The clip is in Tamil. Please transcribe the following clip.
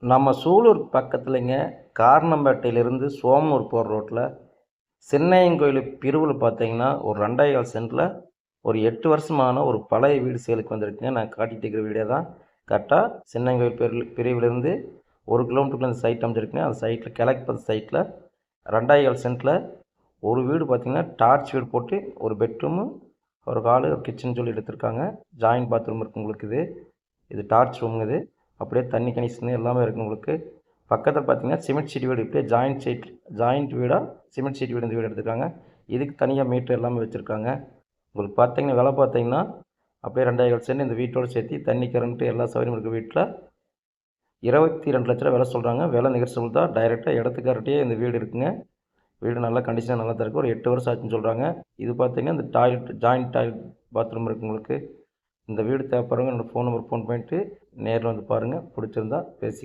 நம்ம சூலூர் பக்கத்துலேங்க காரணம்பேட்டையிலேருந்து சோமனூர் போகிற ரோட்டில் சின்னையன் பிரிவில் பார்த்தீங்கன்னா ஒரு 2.25 சென்ட்டில் ஒரு 8 வருஷமான ஒரு பழைய வீடு சேலுக்கு வந்திருக்குங்க. நான் காட்டிகிட்டு இருக்கிற வீடே தான். கரெக்டாக சின்னையன் பிரிவிலேருந்து 1 கிலோமீட்டருக்குள்ள அந்த சைட் அமைஞ்சிருக்குங்க. அந்த சைட்டில் கிழக்கு பார்த்த சைட்டில் 2.25 சென்ட்டில் ஒரு வீடு பார்த்தீங்கன்னா டார்ச் வீடு போட்டு ஒரு பெட்ரூமு ஒரு ஹாலு ஒரு கிச்சன் சொல்லி எடுத்திருக்காங்க. ஜாயின்ட் பாத்ரூம் இருக்குது உங்களுக்கு. இது டார்ச் ரூமுங்க. இது அப்படியே தண்ணி கனெக்ஷன் எல்லாமே இருக்குது உங்களுக்கு. பக்கத்தில் பார்த்தீங்கன்னா சிமெண்ட் சீட் வீடு, இப்படியே ஜாயிண்ட் வீடாக சிமெண்ட் சீட் வீடு இந்த வீடு எடுத்துருக்காங்க. இதுக்கு தனியாக மீட்ரு எல்லாமே வச்சுருக்காங்க. உங்களுக்கு பார்த்தீங்கன்னா விலை பார்த்தீங்கன்னா அப்படியே 2.25 சென்ட் இந்த வீட்டோடு சேர்த்து தண்ணி கரண்ட்டு எல்லா சௌகரியமும் இருக்கிற வீட்டில் 22 லட்ச ரூபா விலை சொல்கிறாங்க. விலை நெகோசியபிள் தான். டைரெக்டாக இடத்துக்கார்ட்டே இந்த வீடு இருக்குங்க. வீடு நல்லா கண்டிஷனாக நல்லா தான் இருக்குது. ஒரு 8 வருஷம் ஆச்சுன்னு சொல்கிறாங்க. இது பார்த்தீங்கன்னா இந்த ஜாயிண்ட் டாய்லெட் பாத்ரூம் இருக்குது உங்களுக்கு. இந்த வீடு தேவைப்படுறவங்க என்னோடய ஃபோன் நம்பர் ஃபோன் பண்ணிவிட்டு நேரில் வந்து பாருங்கள். பிடிச்சிருந்தா பேசி